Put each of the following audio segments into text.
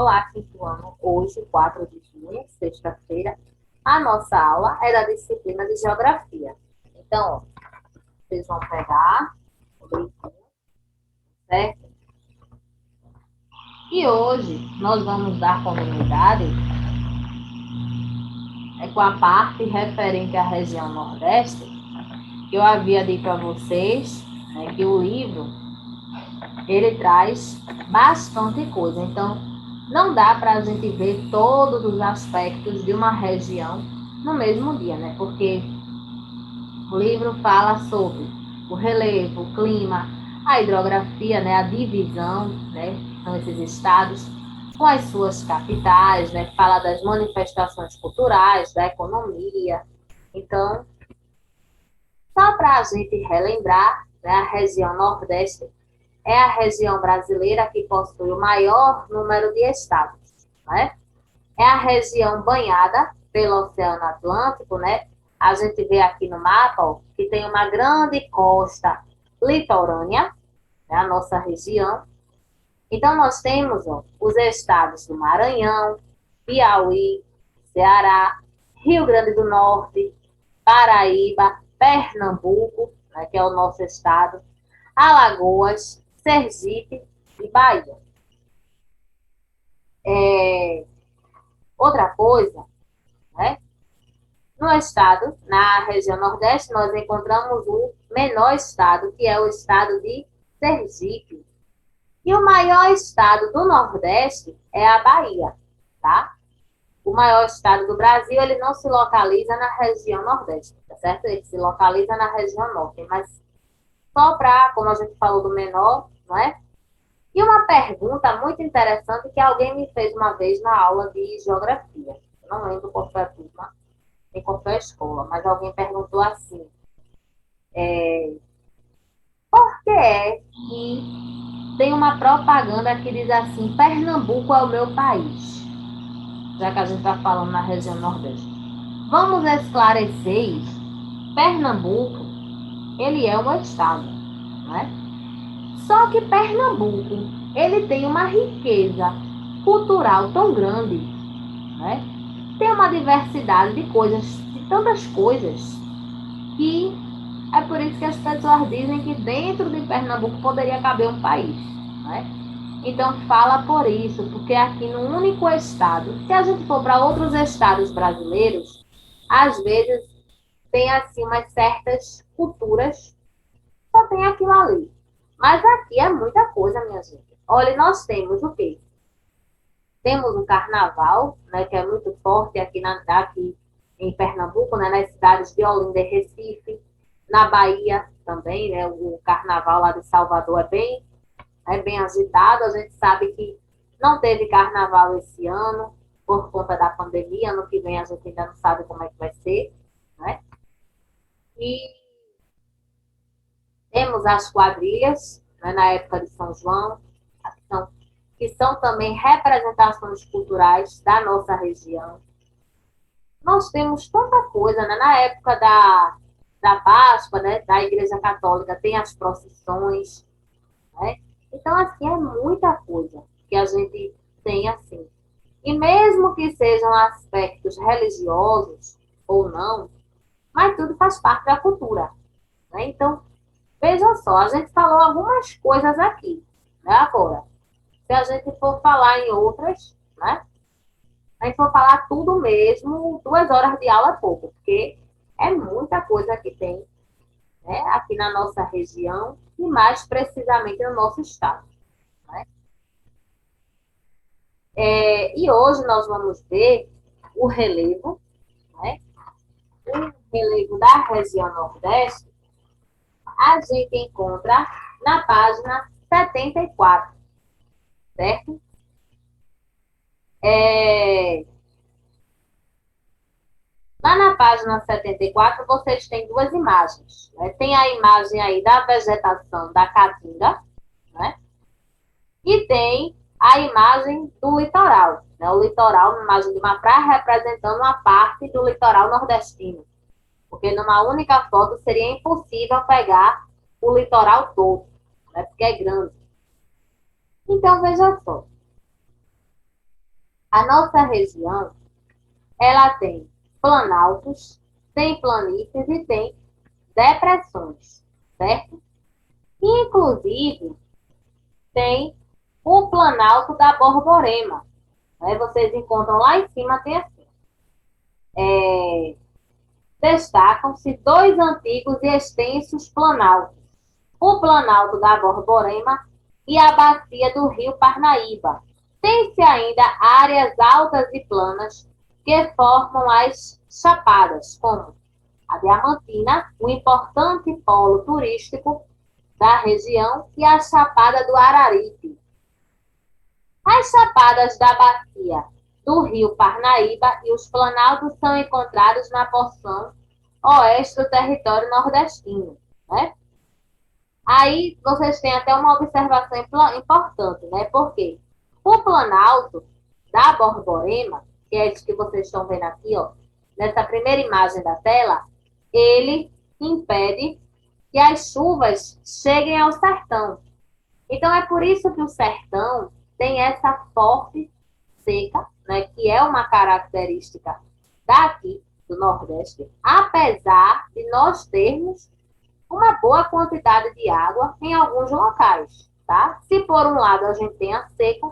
Olá, quinto ano. Hoje, 4 de junho, sexta-feira, a nossa aula é da disciplina de Geografia. Então, ó, vocês vão pegar o livro, certo? E hoje nós vamos dar continuidade com a parte referente à região Nordeste, que eu havia dito a vocês, né, que o livro ele traz bastante coisa. Então, não dá para a gente ver todos os aspectos de uma região no mesmo dia, né? Porque o livro fala sobre o relevo, o clima, a hidrografia, né? A divisão, né? São esses estados com as suas capitais, né? Fala das manifestações culturais, da economia. Então, só para a gente relembrar, né? A região Nordeste é a região brasileira que possui o maior número de estados, né? É a região banhada pelo Oceano Atlântico, né? A gente vê aqui no mapa, ó, que tem uma grande costa litorânea, né? A nossa região. Então, nós temos, ó, os estados do Maranhão, Piauí, Ceará, Rio Grande do Norte, Paraíba, Pernambuco, né, que é o nosso estado, Alagoas, Sergipe e Bahia. Outra coisa, né? No estado, na região Nordeste, nós encontramos o menor estado, que é o estado de Sergipe. E o maior estado do Nordeste é a Bahia, tá? O maior estado do Brasil, ele não se localiza na região Nordeste, tá certo? Ele se localiza na região Norte, mas só para, como a gente falou do menor, não é? E uma pergunta muito interessante que alguém me fez uma vez na aula de geografia. Eu não lembro qual foi a turma, nem qual foi a escola, mas alguém perguntou assim: por que é que tem uma propaganda que diz assim: Pernambuco é o meu país? Já que a gente está falando na região Nordeste. Vamos esclarecer isso. Pernambuco, ele é um estado, né? Só que Pernambuco, ele tem uma riqueza cultural tão grande, né? Tem uma diversidade de coisas, de tantas coisas, que é por isso que as pessoas dizem que dentro de Pernambuco poderia caber um país, né? Então fala por isso, porque aqui no único estado, se a gente for para outros estados brasileiros, às vezes tem assim umas certas culturas, só tem aquilo ali. Mas aqui é muita coisa, minha gente. Olha, nós temos o quê? Temos o carnaval, né, que é muito forte aqui em Pernambuco, né, nas cidades de Olinda e Recife, na Bahia também, né, o carnaval lá de Salvador é bem agitado. A gente sabe que não teve carnaval esse ano por conta da pandemia. Ano que vem a gente ainda não sabe como é que vai ser, né? E temos as quadrilhas, né, na época de São João, que são também representações culturais da nossa região. Nós temos tanta coisa, né? Na época da Páscoa, né, da Igreja Católica, tem as procissões, né? Então, assim, é muita coisa que a gente tem assim. E mesmo que sejam aspectos religiosos ou não, mas tudo faz parte da cultura, né? Então, veja só, a gente falou algumas coisas aqui, né? Agora, se a gente for falar em outras, né? A gente for falar tudo mesmo, 2 horas de aula é pouco, porque é muita coisa que tem, né, aqui na nossa região e mais precisamente no nosso estado, né? E hoje nós vamos ver o relevo, né? O relevo da região Nordeste, a gente encontra na página 74, certo? É, Lá na página 74, vocês têm duas imagens, né? Tem a imagem aí da vegetação da Caatinga, né? E tem a imagem do litoral, né? O litoral, uma imagem de uma praia representando uma parte do litoral nordestino. Porque numa única foto seria impossível pegar o litoral todo, né? Porque é grande. Então, veja só. A nossa região, ela tem planaltos, tem planícies e tem depressões, certo? Inclusive, tem o Planalto da Borborema. Né? Vocês encontram lá em cima, tem assim. Destacam-se dois antigos e extensos planaltos. O Planalto da Borborema e a bacia do rio Parnaíba. Tem-se ainda áreas altas e planas que formam as chapadas, como a Diamantina, um importante polo turístico da região, e a Chapada do Araripe. As chapadas da bacia do rio Parnaíba e os planaltos são encontrados na porção oeste do território nordestino, né? Aí vocês têm até uma observação importante, né? Porque o planalto da Borborema, que é esse que vocês estão vendo aqui, ó, nessa primeira imagem da tela, ele impede que as chuvas cheguem ao sertão. Então é por isso que o sertão tem essa forte seca, né, que é uma característica daqui do Nordeste, apesar de nós termos uma boa quantidade de água em alguns locais, tá? Se por um lado a gente tem a seca,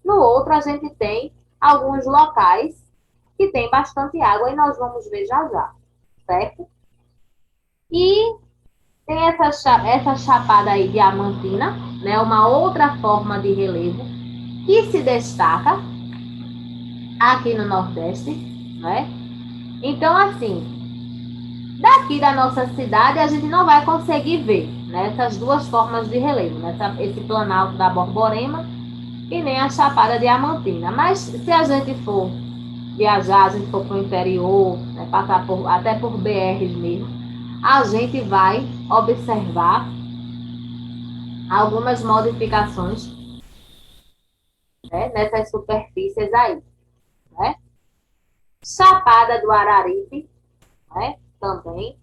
no outro a gente tem alguns locais que tem bastante água e nós vamos ver já já, certo? E tem essa chapada aí diamantina, né? Uma outra forma de relevo que se destaca aqui no Nordeste, né? Então, assim, daqui da nossa cidade a gente não vai conseguir ver, né, essas duas formas de relevo, né? Esse planalto da Borborema e nem a Chapada Diamantina. Mas se a gente for viajar, a gente for para o interior, né, passar até por BRs mesmo, a gente vai observar algumas modificações, né, nessas superfícies aí, né? Chapada do Araripe, né, também.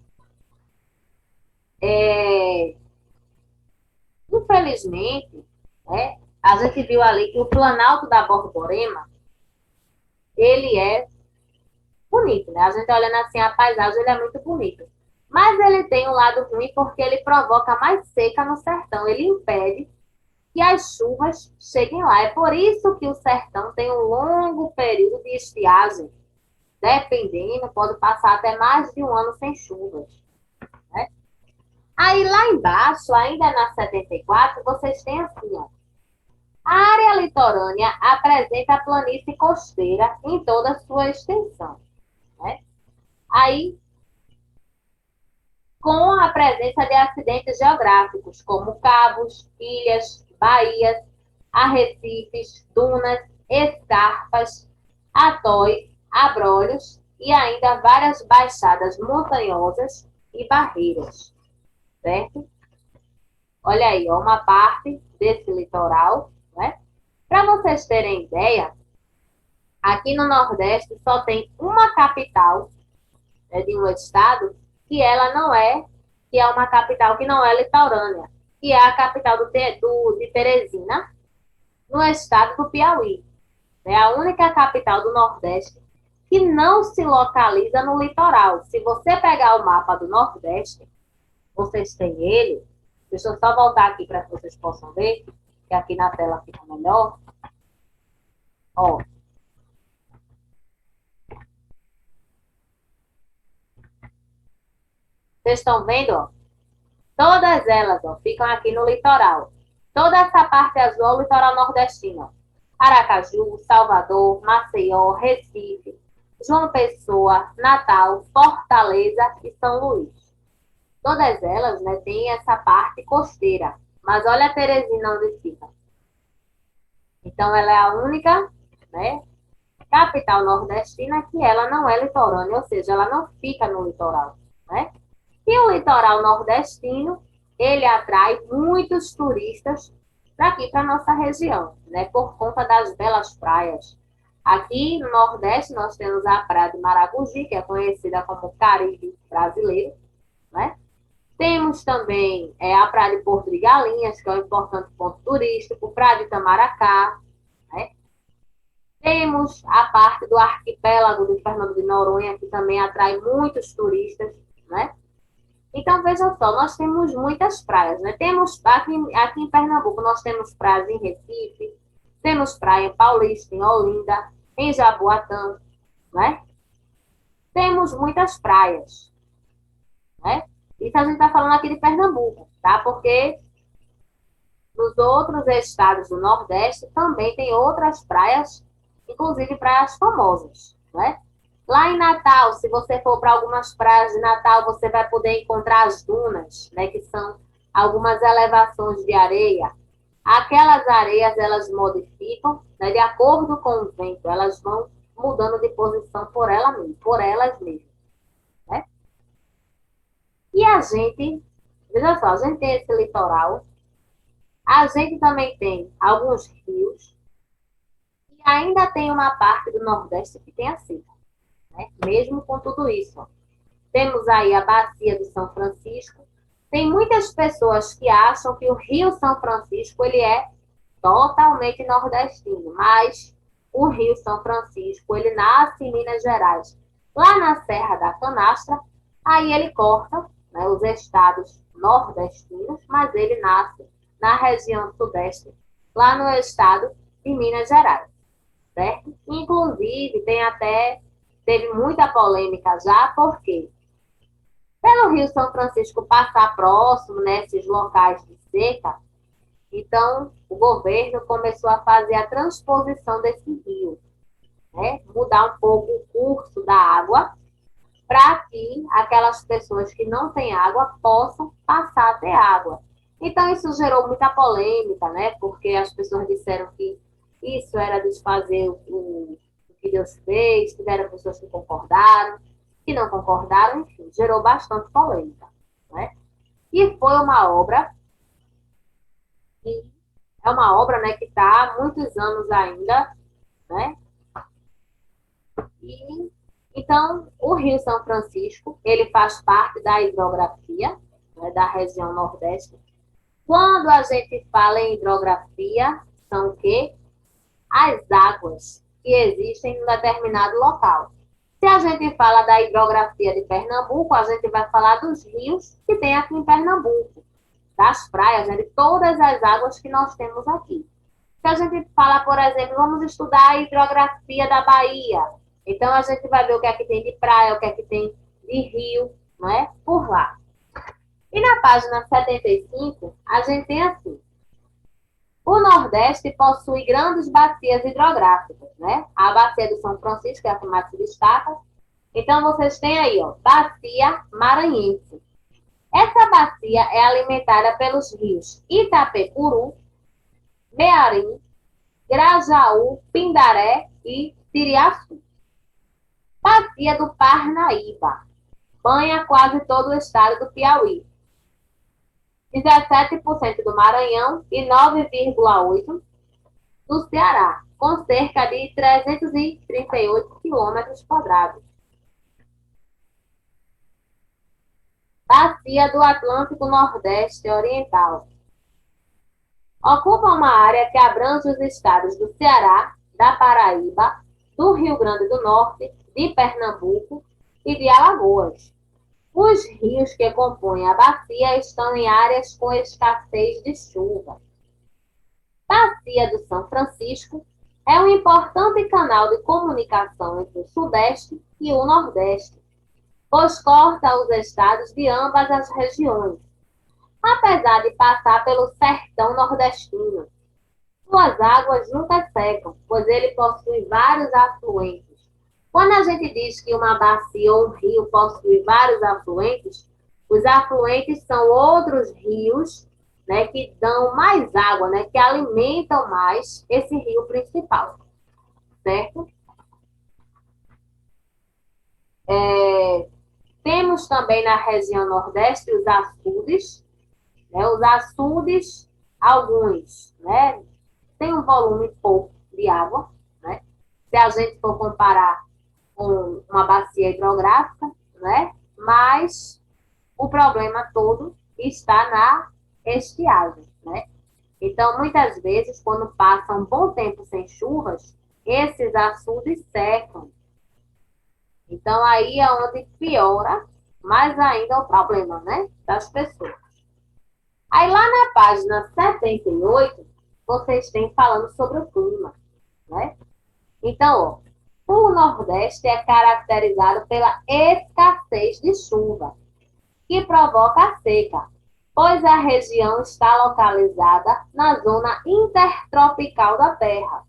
Infelizmente, né, a gente viu ali que o Planalto da Borborema, ele é bonito, né? A gente olhando assim a paisagem, ele é muito bonito. Mas ele tem um lado ruim porque ele provoca mais seca no sertão. Ele impede que as chuvas cheguem lá. É por isso que o sertão tem um longo período de estiagem. Dependendo, pode passar até mais de um ano sem chuvas, né? Aí lá embaixo, ainda na 74, vocês têm assim, ó. A área litorânea apresenta a planície costeira em toda a sua extensão, né? Aí, com a presença de acidentes geográficos, como cabos, ilhas, baías, arrecifes, dunas, escarpas, atóis, abrolhos e ainda várias baixadas montanhosas e barreiras, certo? Olha aí, ó, uma parte desse litoral, né? Para vocês terem ideia, aqui no Nordeste só tem uma capital, né, de um estado que ela não é, que é uma capital que não é litorânea, que é a capital de Teresina, no estado do Piauí. É a única capital do Nordeste que não se localiza no litoral. Se você pegar o mapa do Nordeste, vocês têm ele. Deixa eu só voltar aqui para que vocês possam ver, que aqui na tela fica melhor. Ó. Vocês estão vendo, ó? Todas elas, ó, ficam aqui no litoral. Toda essa parte azul é o litoral nordestino. Aracaju, Salvador, Maceió, Recife, João Pessoa, Natal, Fortaleza e São Luís. Todas elas, né, têm essa parte costeira. Mas olha a Teresina onde fica. Então, ela é a única, né, capital nordestina que ela não é litorânea, ou seja, ela não fica no litoral, né? E o litoral nordestino, ele atrai muitos turistas daqui para nossa região, né? Por conta das belas praias. Aqui no Nordeste nós temos a praia de Maragogi, que é conhecida como Caribe brasileiro, né? Temos também a praia de Porto de Galinhas, que é um importante ponto turístico, praia de Itamaracá, né? Temos a parte do arquipélago de Fernando de Noronha, que também atrai muitos turistas, né? Então, veja só, nós temos muitas praias, né? Temos, aqui em Pernambuco, nós temos praias em Recife, temos praia em Paulista, em Olinda, em Jaboatão, né? Temos muitas praias, né? Isso a gente está falando aqui de Pernambuco, tá? Porque nos outros estados do Nordeste também tem outras praias, inclusive praias famosas, né? Lá em Natal, se você for para algumas praias de Natal, você vai poder encontrar as dunas, né, que são algumas elevações de areia. Aquelas areias, elas modificam, né, de acordo com o vento, elas vão mudando de posição por elas mesmas, né? E a gente, veja só, a gente tem esse litoral, a gente também tem alguns rios, e ainda tem uma parte do Nordeste que tem a seca, né? Mesmo com tudo isso. Temos aí a Bacia do São Francisco. Tem muitas pessoas que acham que o Rio São Francisco ele é totalmente nordestino, mas o Rio São Francisco ele nasce em Minas Gerais, lá na Serra da Canastra, aí ele corta, né, os estados nordestinos, mas ele nasce na região sudeste, lá no estado de Minas Gerais, certo? Inclusive, teve muita polêmica já, porque pelo Rio São Francisco passar próximo, nesses locais de seca, então o governo começou a fazer a transposição desse rio, né? Mudar um pouco o curso da água para que aquelas pessoas que não têm água possam passar a ter água. Então isso gerou muita polêmica, né? Porque as pessoas disseram que isso era desfazer o que Deus fez, tiveram pessoas que concordaram, que não concordaram, enfim, gerou bastante polêmica, né? E foi uma obra, que é uma obra, né, que está há muitos anos ainda, né? E, então, o Rio São Francisco, ele faz parte da hidrografia, né, da região Nordeste. Quando a gente fala em hidrografia, são o quê? As águas que existem em um determinado local. Se a gente fala da hidrografia de Pernambuco, a gente vai falar dos rios que tem aqui em Pernambuco, das praias, né, de todas as águas que nós temos aqui. Se a gente fala, por exemplo, vamos estudar a hidrografia da Bahia, então a gente vai ver o que é que tem de praia, o que é que tem de rio, não é? Por lá. E na página 75, a gente tem assim: o Nordeste possui grandes bacias hidrográficas, né? A bacia do São Francisco é a que mais se destaca. Então, vocês têm aí, ó, Bacia Maranhense. Essa bacia é alimentada pelos rios Itapecuru, Mearim, Grajaú, Pindaré e Tiriaçu. Bacia do Parnaíba. Banha quase todo o estado do Piauí. 17% do Maranhão e 9,8% do Ceará, com cerca de 338 quilômetros quadrados. Bacia do Atlântico Nordeste Oriental. Ocupa uma área que abrange os estados do Ceará, da Paraíba, do Rio Grande do Norte, de Pernambuco e de Alagoas. Os rios que compõem a bacia estão em áreas com escassez de chuva. Bacia do São Francisco é um importante canal de comunicação entre o Sudeste e o Nordeste, pois corta os estados de ambas as regiões, apesar de passar pelo sertão nordestino. Suas águas nunca secam, pois ele possui vários afluentes. Quando a gente diz que uma bacia ou um rio possui vários afluentes, os afluentes são outros rios, né, que dão mais água, né, que alimentam mais esse rio principal, certo? Temos também na região Nordeste os açudes, né, os açudes, alguns, né, tem um volume pouco de água, né? Se a gente for comparar com uma bacia hidrográfica, né? Mas o problema todo está na estiagem, né? Então, muitas vezes, quando passa um bom tempo sem chuvas, esses açudes secam. Então, aí é onde piora mais ainda o problema, né, das pessoas. Aí, lá na página 78, vocês têm falando sobre o clima, né? Então, ó, o Nordeste é caracterizado pela escassez de chuva, que provoca a seca, pois a região está localizada na zona intertropical da Terra.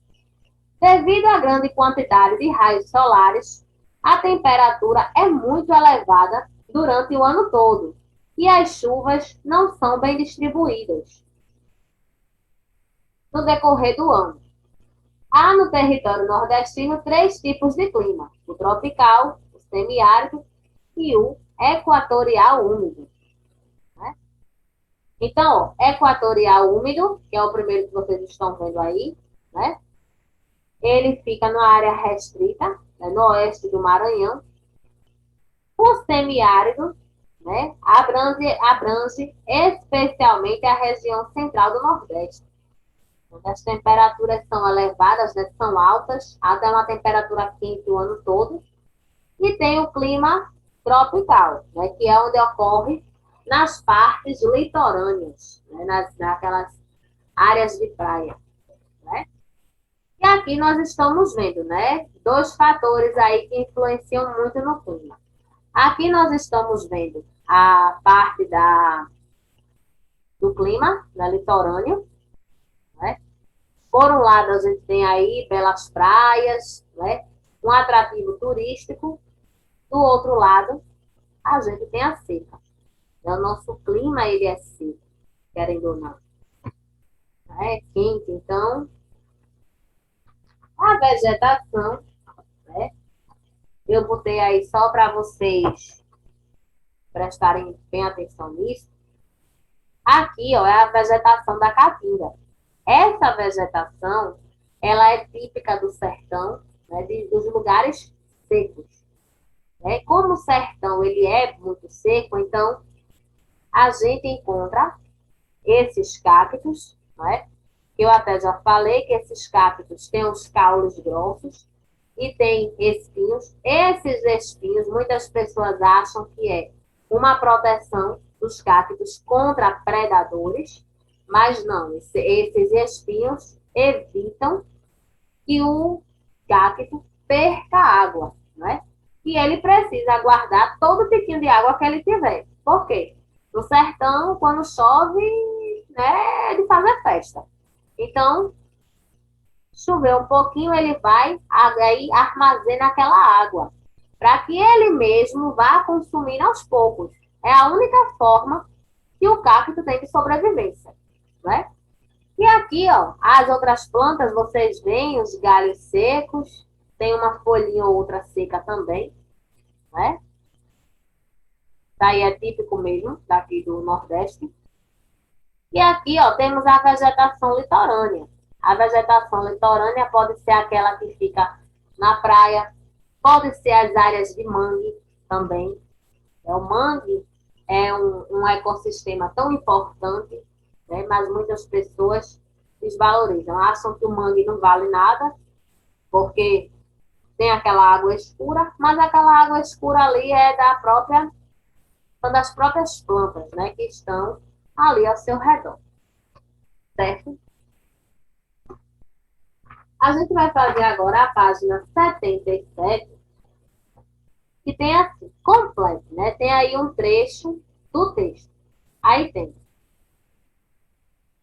Devido à grande quantidade de raios solares, a temperatura é muito elevada durante o ano todo e as chuvas não são bem distribuídas no decorrer do ano. Há no território nordestino três tipos de clima: o tropical, o semiárido e o equatorial úmido. Né? Então, ó, equatorial úmido, que é o primeiro que vocês estão vendo aí, né? Ele fica numa área restrita, né, no oeste do Maranhão. O semiárido, né, abrange especialmente a região central do Nordeste, onde as temperaturas são elevadas, né, são altas, até uma temperatura quente o ano todo, e tem o clima tropical, né, que é onde ocorre nas partes litorâneas, né, naquelas áreas de praia. Né? E aqui nós estamos vendo, né, dois fatores aí que influenciam muito no clima. Aqui nós estamos vendo a parte do clima, da litorânea, né? Por um lado, a gente tem aí belas praias, né? Um atrativo turístico. Do outro lado, a gente tem a seca. O nosso clima, ele é seco, querendo ou não. É quente, então, a vegetação, né? Eu botei aí só para vocês prestarem bem atenção nisso. Aqui, ó, é a vegetação da caatinga. Essa vegetação, ela é típica do sertão, né, dos lugares secos. Né? Como o sertão ele é muito seco, então a gente encontra esses cactos, né? Eu até já falei que esses cactos têm os caules grossos e têm espinhos. Esses espinhos, muitas pessoas acham que é uma proteção dos cactos contra predadores, mas não, esses espinhos evitam que o cacto perca água, né? E ele precisa guardar todo o tiquinho de água que ele tiver. Por quê? No sertão, quando chove, né, é de fazer festa. Então, chover um pouquinho, ele vai aí armazena aquela água, para que ele mesmo vá consumindo aos poucos. É a única forma que o cacto tem de sobrevivência, né? E aqui, ó, as outras plantas, vocês veem os galhos secos, tem uma folhinha ou outra seca também, né? Daí é típico mesmo, daqui do Nordeste. E aqui, ó, temos a vegetação litorânea. A vegetação litorânea pode ser aquela que fica na praia, pode ser as áreas de mangue também. O mangue é um ecossistema tão importante, né, mas muitas pessoas desvalorizam, acham que o mangue não vale nada, porque tem aquela água escura, mas aquela água escura ali é das próprias plantas, né, que estão ali ao seu redor, certo? A gente vai fazer agora a página 77, que tem assim, completo, né? Tem aí um trecho do texto. Aí tem.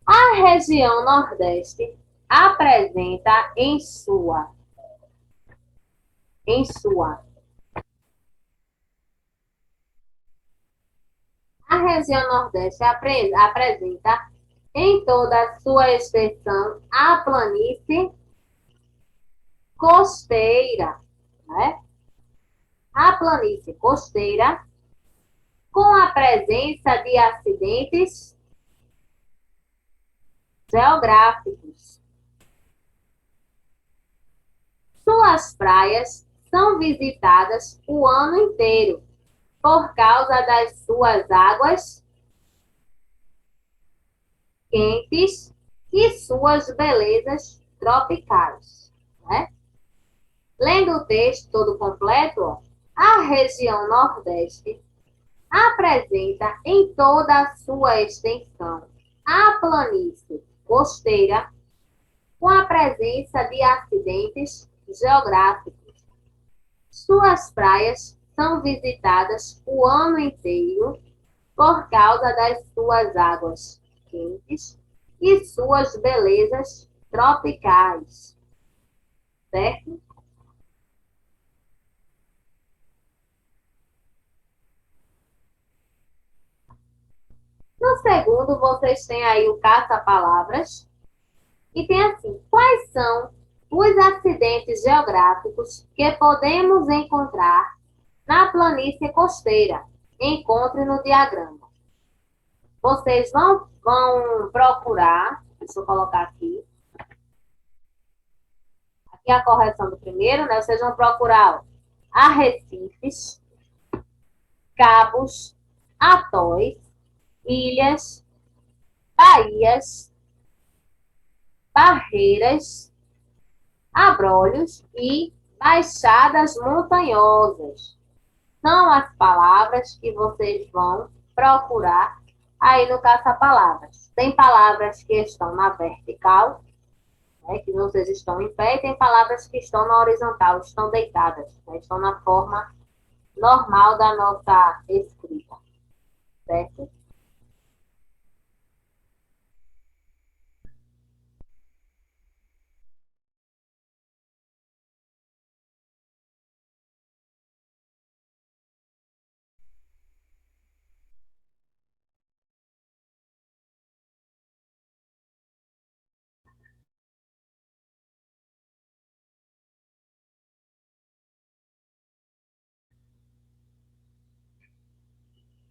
A região Nordeste apresenta em sua. A região Nordeste apresenta em toda a sua extensão a planície costeira, né? A planície costeira com a presença de acidentes geográficos. Suas praias são visitadas o ano inteiro por causa das suas águas quentes e suas belezas tropicais. Né? Lendo o texto todo completo, ó, a região Nordeste apresenta em toda a sua extensão a planície costeira com a presença de acidentes geográficos. Suas praias são visitadas o ano inteiro por causa das suas águas quentes e suas belezas tropicais, certo? No segundo, vocês têm aí o caça-palavras e tem assim: quais são os acidentes geográficos que podemos encontrar na planície costeira? Encontre no diagrama. Vocês vão procurar, deixa eu colocar aqui, aqui a correção do primeiro, né? Vocês vão procurar ó, arrecifes, cabos, atóis, ilhas, baías, barreiras, abrolhos e baixadas montanhosas. São as palavras que vocês vão procurar aí no caça-palavras. Tem palavras que estão na vertical, né, que vocês estão em pé, e tem palavras que estão na horizontal, estão deitadas, né, estão na forma normal da nossa escrita, certo?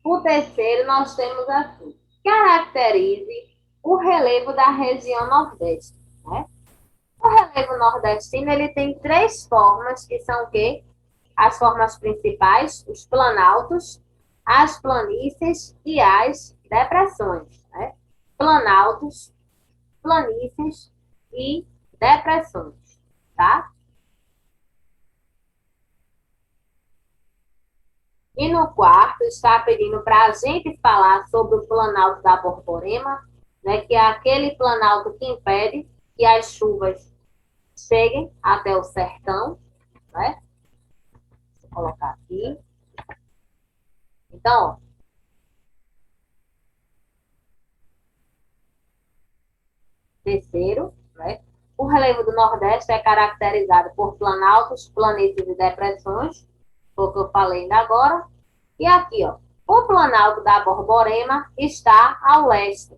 O terceiro, nós temos assim: caracterize o relevo da região Nordeste. Né? O relevo nordestino ele tem três formas, que são o quê? As formas principais, os planaltos, as planícies e as depressões. Né? Planaltos, planícies e depressões. Tá? E no quarto, está pedindo para a gente falar sobre o planalto da Borborema, né, que é aquele planalto que impede que as chuvas cheguem até o sertão. Né? Vou colocar aqui. Então, ó, terceiro, né? O relevo do Nordeste é caracterizado por planaltos, planícies e depressões, foi o que eu falei ainda agora. E aqui, ó, o planalto da Borborema está ao leste.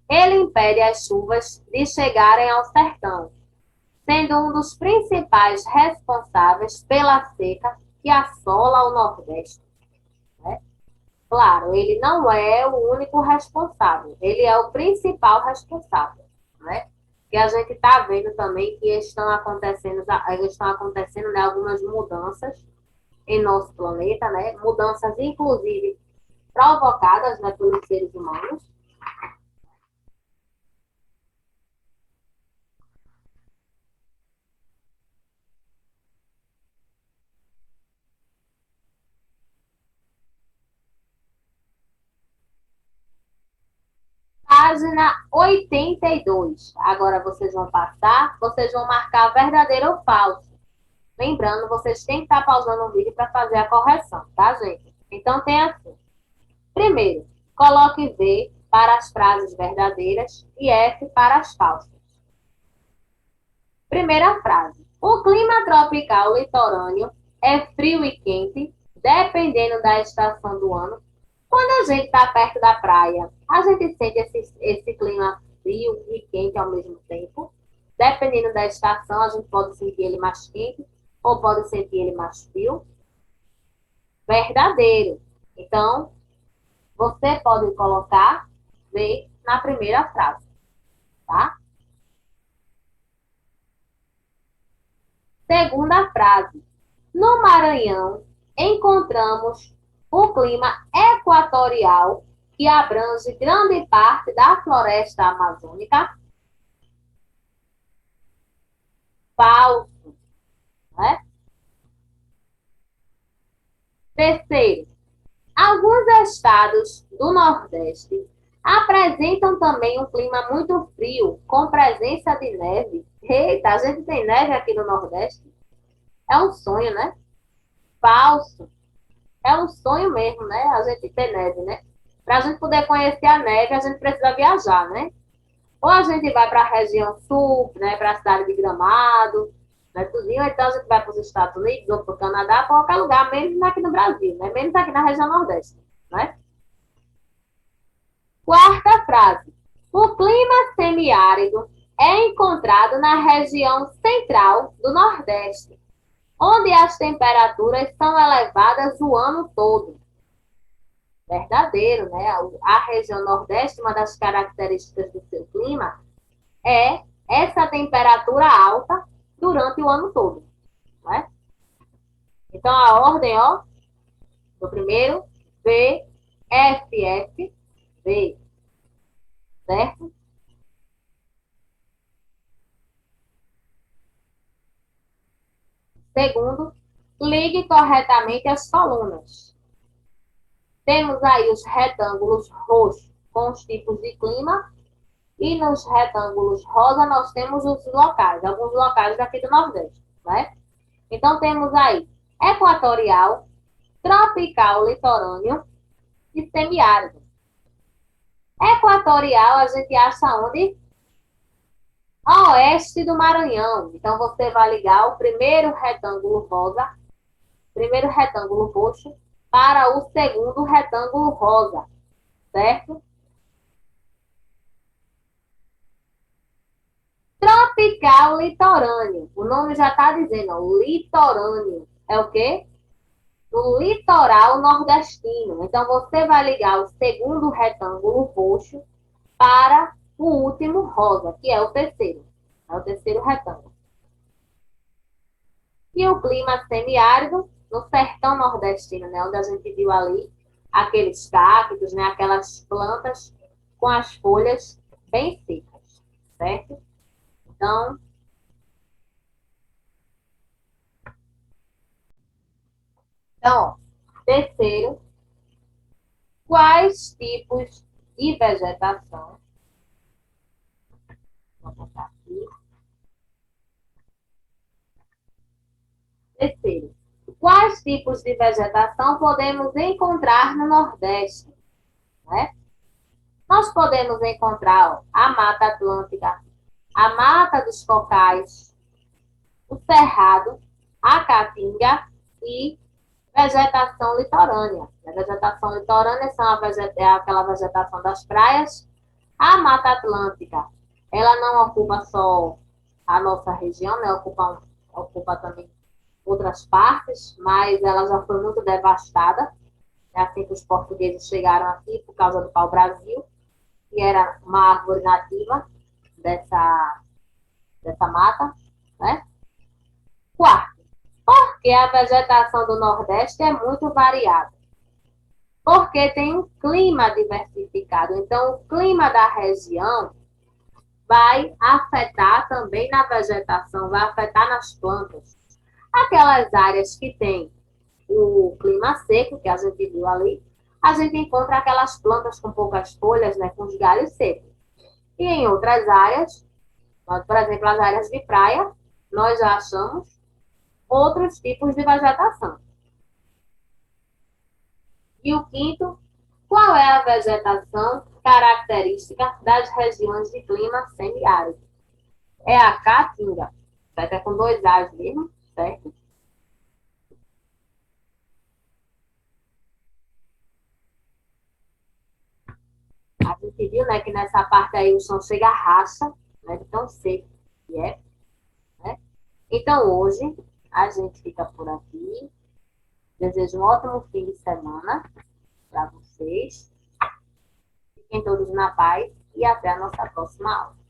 Ele impede as chuvas de chegarem ao sertão, sendo um dos principais responsáveis pela seca que assola o Nordeste. Né? Claro, ele não é o único responsável, ele é o principal responsável, né? Que a gente está vendo também que estão acontecendo né, algumas mudanças em nosso planeta, né? Mudanças, inclusive, provocadas né, pelos seres humanos. Página 82. Agora vocês vão passar, vocês vão marcar verdadeiro ou falso. Lembrando, vocês têm que estar pausando o vídeo para fazer a correção, tá, gente? Então tem assim. Primeiro, coloque V para as frases verdadeiras e F para as falsas. Primeira frase. O clima tropical litorâneo é frio e quente, dependendo da estação do ano. Quando a gente está perto da praia, a gente sente esse clima frio e quente ao mesmo tempo. Dependendo da estação, a gente pode sentir ele mais quente ou pode sentir ele mais frio. Verdadeiro. Então, você pode colocar V na primeira frase, tá? Segunda frase. No Maranhão, encontramos o clima equatorial que abrange grande parte da floresta amazônica. Falso, né? Terceiro, alguns estados do Nordeste apresentam também um clima muito frio, com presença de neve. Eita, a gente tem neve aqui no Nordeste? É um sonho, né? Falso. É um sonho mesmo, né? A gente ter neve, né? Para a gente poder conhecer a neve, a gente precisa viajar, né? Ou a gente vai para a região sul, né? Para a cidade de Gramado, né? Tudinho, ou então a gente vai para os Estados Unidos ou para o Canadá, para qualquer lugar, mesmo aqui no Brasil, né? Menos aqui na região Nordeste, né? Quarta frase. O clima semiárido é encontrado na região central do Nordeste, onde as temperaturas são elevadas o ano todo. Verdadeiro, né? A região Nordeste, uma das características do seu clima é essa temperatura alta durante o ano todo, né? Então, a ordem, ó, do primeiro, V, F, F, V, certo? Segundo, ligue corretamente as colunas. Temos aí os retângulos roxos com os tipos de clima e nos retângulos rosa nós temos os locais, alguns locais daqui do Nordeste, né? Então temos aí equatorial, tropical, litorâneo e semiárido. Equatorial a gente acha onde? A oeste do Maranhão. Então você vai ligar o primeiro retângulo rosa, primeiro retângulo roxo, para o segundo retângulo rosa, certo? Tropical litorâneo. O nome já está dizendo, ó, litorâneo. É o quê? Do litoral nordestino. Então, você vai ligar o segundo retângulo roxo para o último rosa, que é o terceiro. É o terceiro retângulo. E o clima semiárido, no sertão nordestino, né? Onde a gente viu ali aqueles cactos, né? Aquelas plantas com as folhas bem secas, certo? Então, ó, terceiro, quais tipos de vegetação? Vou botar aqui. Terceiro, quais tipos de vegetação podemos encontrar no Nordeste? Né? Nós podemos encontrar ó, a Mata Atlântica, a Mata dos Cocais, o Cerrado, a Caatinga e vegetação litorânea. A vegetação litorânea é aquela vegetação das praias. A Mata Atlântica, ela não ocupa só a nossa região, né? Ocupa também outras partes, mas ela já foi muito devastada, né? Assim que os portugueses chegaram aqui por causa do pau-brasil, que era uma árvore nativa dessa mata, né? Quarto, porque a vegetação do Nordeste é muito variada. Porque tem um clima diversificado. Então, o clima da região vai afetar também na vegetação, vai afetar nas plantas. Aquelas áreas que tem o clima seco, que a gente viu ali, a gente encontra aquelas plantas com poucas folhas, né, com os galhos secos. E em outras áreas, por exemplo, as áreas de praia, nós já achamos outros tipos de vegetação. E o quinto, qual é a vegetação característica das regiões de clima semiárido? É a caatinga, certo? É com dois A's mesmo, certo? A gente viu, né, que nessa parte aí o som chega a racha, né, de tão seco que é, né? Então hoje a gente fica por aqui. Desejo um ótimo fim de semana para vocês. Fiquem todos na paz e até a nossa próxima aula.